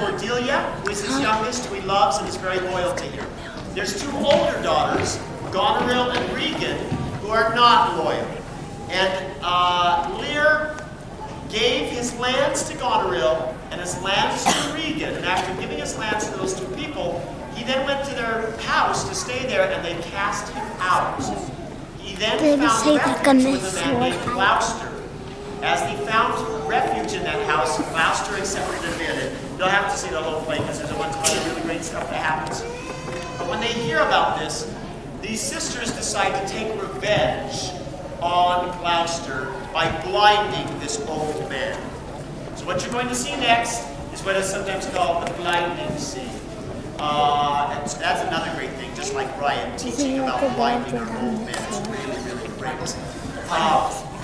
Cordelia, who is his youngest, who he loves and is very loyal to him. There's two older daughters, Goneril and Regan, who are not loyal. And Lear gave his lands to Goneril and his lands to Regan. And after giving his lands to those two people, he then went to their house to stay there, and they cast him out. He then found refuge with a man named Gloucester. As he found refuge in that house, Gloucester accepted him in. And you'll have to see the whole play because there's a bunch of other really great stuff that happens. But when they hear about this, these sisters decide to take revenge on Gloucester by blinding this old man. So what you're going to see next is what is sometimes called the blinding scene. And so that's another great thing, just like Ryan teaching about blinding our old men. It's really, really great.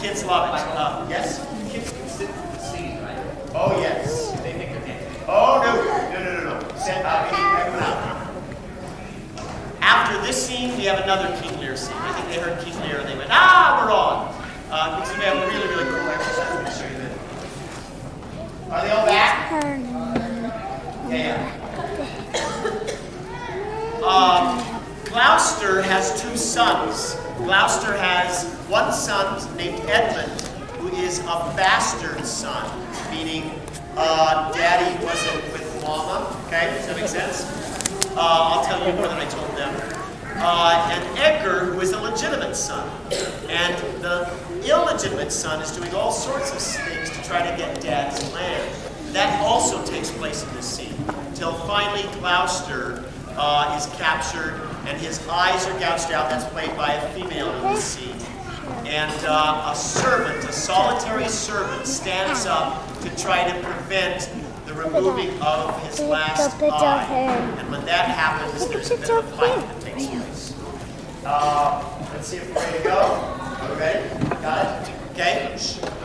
Kids love it. Yes? Kids can sit in the scene, right? Oh, yes. They think they're dancing. Oh, no. Set out. After this scene, we have another King Lear scene. I think they heard King Lear and they went, we're on. Because we have a really, really cool exercise. Let me show you that. Are they all back? Yeah. Gloucester has two sons. Gloucester has one son named Edmund, who is a bastard son, meaning daddy wasn't with mama. Okay, does that make sense? I'll tell you more than I told them. And Edgar, who is a legitimate son. And the illegitimate son is doing all sorts of things to try to get dad's land. That also takes place in this scene, until finally Gloucester is captured and his eyes are gouged out. That's played by a female in this scene. And a servant, a solitary servant, stands up to try to prevent the removing of his last eye. And when that happens, there's a bit of a fight that takes place. Let's see if we're ready to go. Are we ready? Got it? Okay.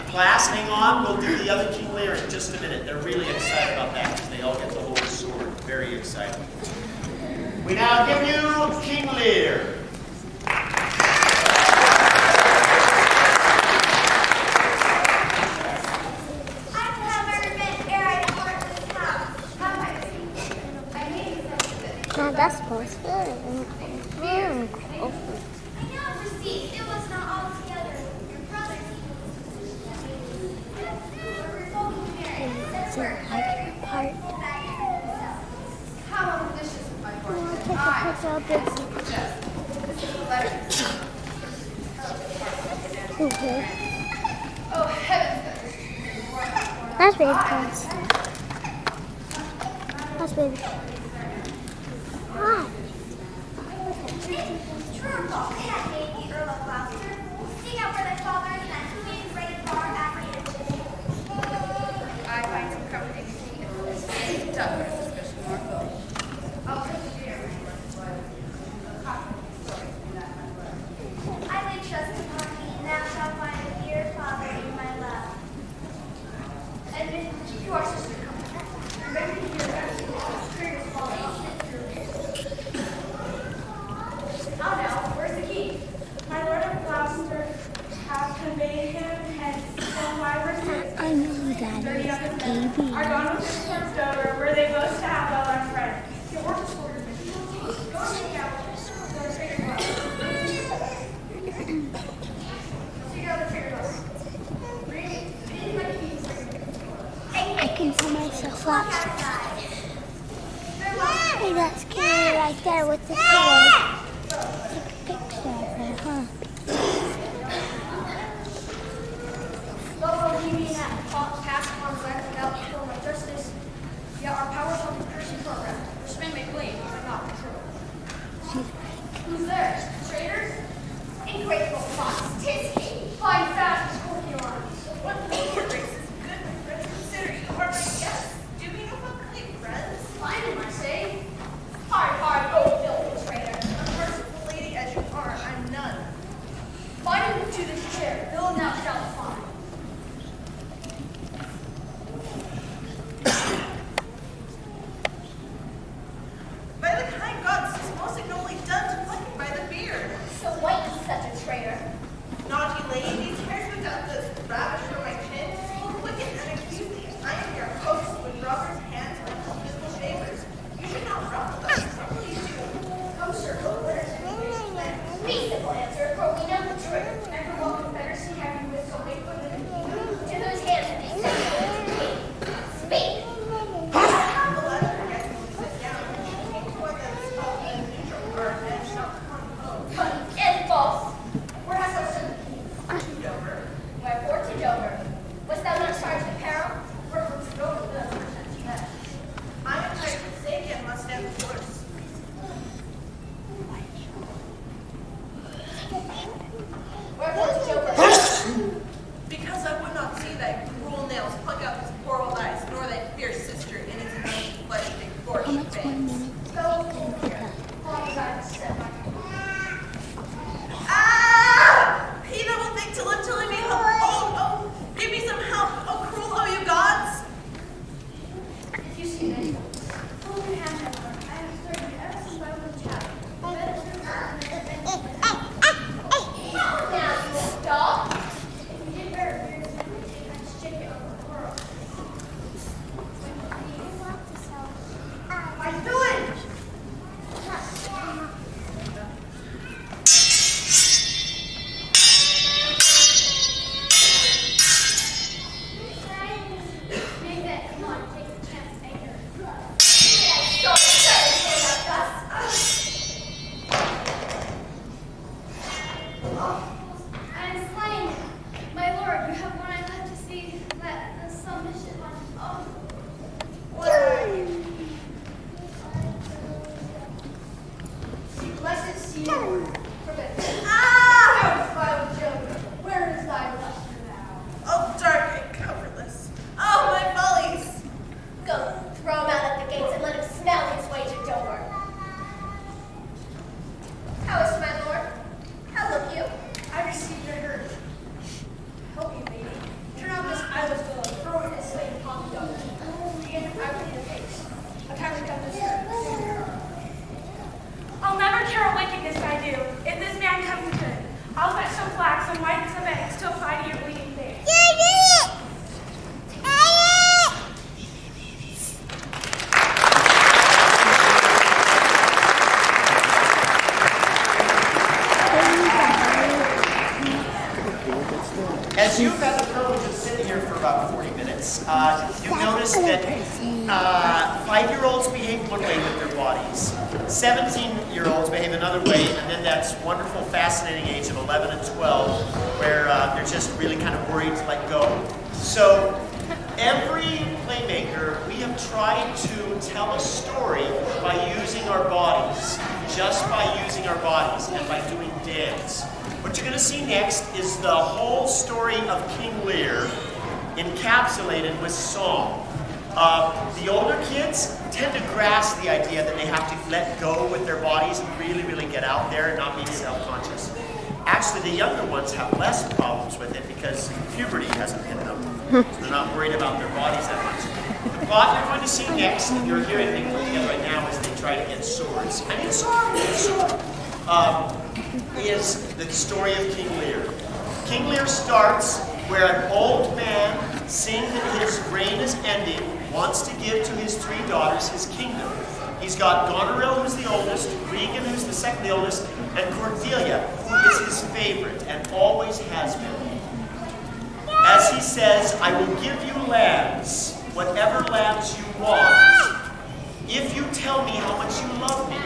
Class, hang on. We'll do the other King Lear in just a minute. They're really excited about that because they all get the whole sword. Very excited. We now give you King Lear. That's supposed to be. It was not all together. Your brother. It's a part. How delicious my Oh, heavens. That's baby clothes. That's baby. Why? True or false? They had made the Earl of Gloucester seek out where their father is and who is ready for our apprehension. I find some comfort in the done with suspicion more. I'll take the dear. I lay trust upon thee, and thou shalt find a dear father in my love. And you are sister comfort. Remember to hear that spirit is falling off. Now, where's the king? My lord of Gloucester have conveyed him hence, and why were his I know that their is youngest baby. are gone with his son's daughter, where they both to have well and friend. Your work is for your Go take out the traitor gloves. Take out the traitor gloves. Read my keys. I can see myself up. Hey, that's Cayle right there with the sword. Take a picture of her, huh? Though we may not pass upon land without equal my justice, yet our powers on the Christian program, which men may blame, but not control. Who's there? Traitors? Ingrateful fox, 'tis he. Fine fast, Scorpion. What your grace is good, my friends, consider you are my guests. Do we know how claim friends? Fine, I say. Hard, go, filthy traitor. Unmerciful lady as you are, I'm none. Bind him to this chair, Bill now shall find. much more minutes can you pick up? Ah! He that will think to live till he may help. Oh, give me some help. Oh, cruel, oh, you gods. If you see me, hold your hand out. I have served you ever since I was a child. Now, you dog. If you did better, you're going to take that chicken over the world. What are you doing? Make that, come on, take the chance, anchor. So excited, Gus. I am slain. My lord, you have one I left to see that some mission on. Oh, what are you? Blessed Seymour. Ah! Vile joker, where is thy luster now? Oh, dark and coverless. Oh, my follies. Go, throw him out at the gates and let him smell his way to Dover. How is my lord? How look you? I received your hurt. Help me, lady. Turn out this idle fellow, throw him his slave upon the dung. Begin I will in the face. A time come this hurt. I'll never care what wickedness I do. If this man comes good, I'll fetch some flax and whites of eggs to apply to your bleeding face. As you've had the privilege of sitting here for about 40 minutes, you've noticed that 5-year-olds behave one way with their bodies, 17-year-olds behave another way, and then that's wonderful, fascinating age of 11 and 12, where they're just really kind of worried to let go. So every playmaker, we have tried to tell a story by using our bodies, just by using our bodies and by doing dance. What you're going to see next is the whole story of King Lear encapsulated with song. The older kids tend to grasp the idea that they have to let go with their bodies and really, really get out there and not be self-conscious. Actually, the younger ones have less problems with it because puberty hasn't hit them. So they're not worried about their bodies that much. The plot you're going to see next, and you're hearing me put together right now, is they try to get swords. I mean, sword. Is the story of King Lear. King Lear starts where an old man, seeing that his reign is ending, wants to give to his 3 daughters his kingdom. He's got Goneril, who's the oldest, Regan, who's the second oldest, and Cordelia, who is his favorite and always has been. As he says, I will give you lands, whatever lands you want, if you tell me how much you love me.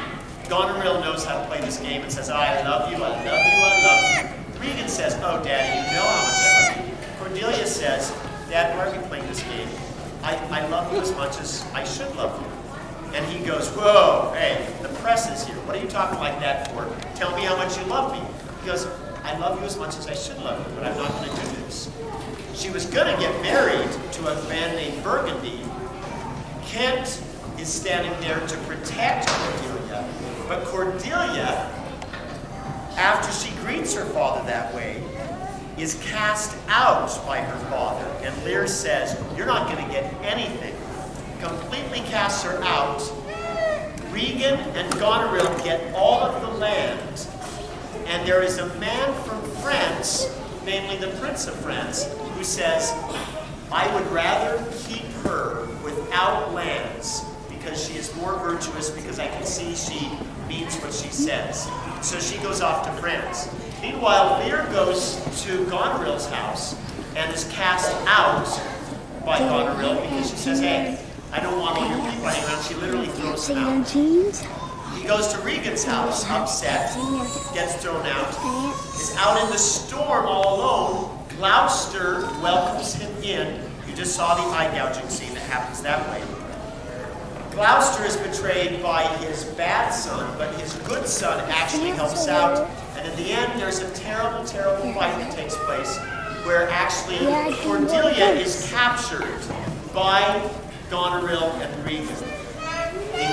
Goneril knows how to play this game and says, I love you, I love you, I love you. Regan says, oh, Daddy, you know how much I love you. Cordelia says, Dad, why are we playing this game? I love you as much as I should love you. And he goes, whoa, hey, the press is here. What are you talking like that for? Tell me how much you love me. He goes, I love you as much as I should love you, but I'm not going to do this. She was going to get married to a man named Burgundy. Kent is standing there to protect Cordelia. But Cordelia, after she greets her father that way, is cast out by her father. And Lear says, you're not going to get anything. Completely casts her out. Regan and Goneril get all of the land. And there is a man from France, namely the Prince of France, who says, I would rather keep her without lands because she is more virtuous, because I can see she means what she says. So she goes off to France. Meanwhile, Lear goes to Goneril's house and is cast out by Goneril because she says, hey, I don't want all your people hanging around. She literally throws him out. He goes to Regan's house, upset, gets thrown out, is out in the storm all alone. Gloucester welcomes him in. You just saw the eye gouging scene that happens that way. Gloucester is betrayed by his bad son, but his good son actually helps out. And in the end, there's a terrible, terrible fight that takes place where actually Cordelia is captured by Goneril and Regan. They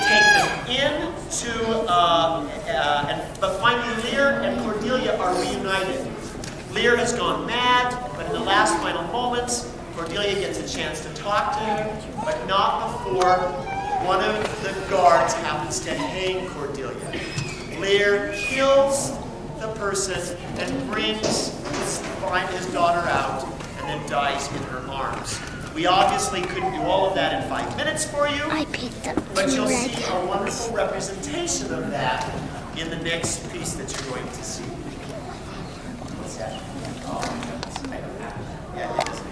but finally Lear and Cordelia are reunited. Lear has gone mad, but in the last final moments, Cordelia gets a chance to talk to him, but not before one of the guards happens to hang Cordelia. Lear kills the person and brings his daughter out and then dies in her arms. We obviously couldn't do all of that in 5 minutes for you, I picked up but two you'll red see a wonderful representation of that in the next piece that you're going to see. What's that? Oh, I don't have it. Yeah, it is.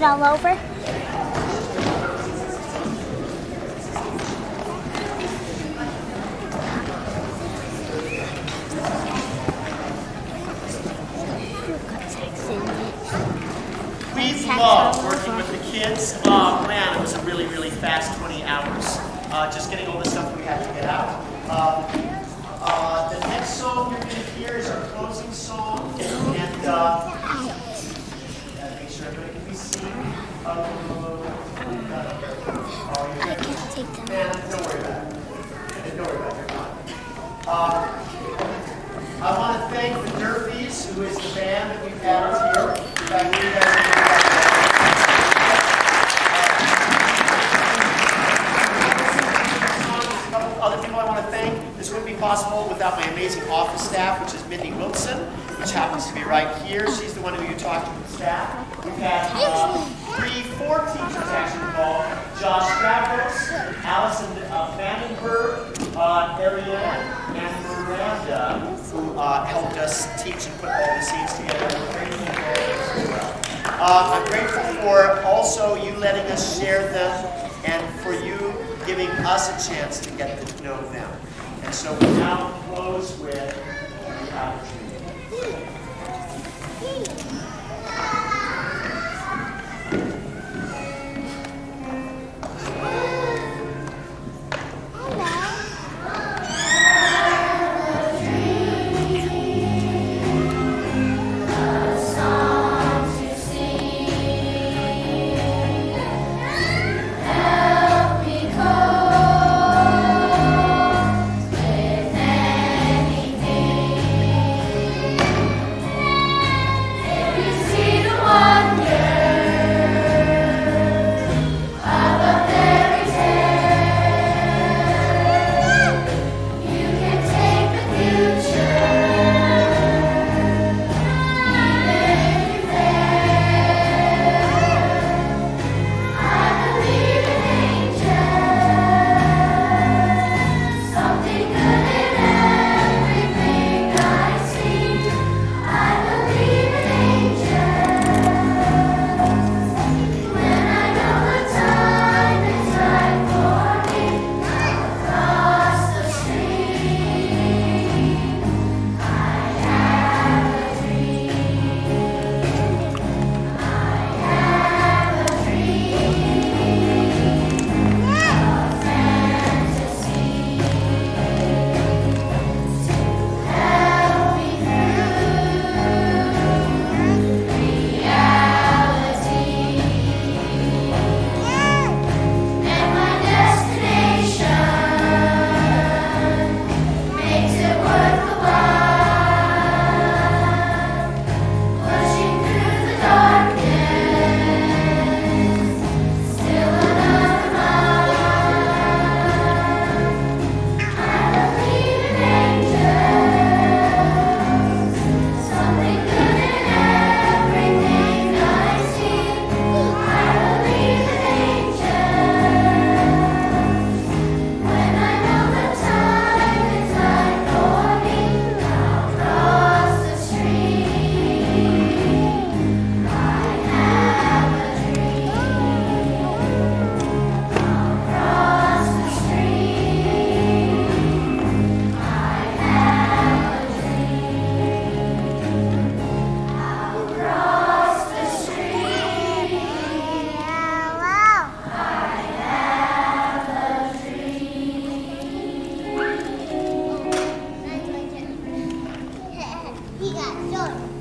all over. We love working with the kids. Oh man, it was a really, really fast 20 hours. Just getting all the stuff we had to get out. The next song you're going to hear is our closing song. And make sure everybody can be seen. I can't take them. Man, don't worry about it. Don't worry about it. You're fine. I want to thank the Durfies, who is the band that we've had here. In fact, you guys a couple other people I want to thank. This wouldn't be possible without my amazing office staff, which is Mindy Wilson, which happens to be right here. She's the one who you talked to the staff. We've had four teachers actually involved. Josh Stavros, Allison Vandenberg, Ariane, and Miranda, who helped us teach and put all the scenes together. We're grateful for all this as well. I'm grateful for also you letting us share them and for you giving us a chance to get to know them. And so we now close with the opportunity. He got short.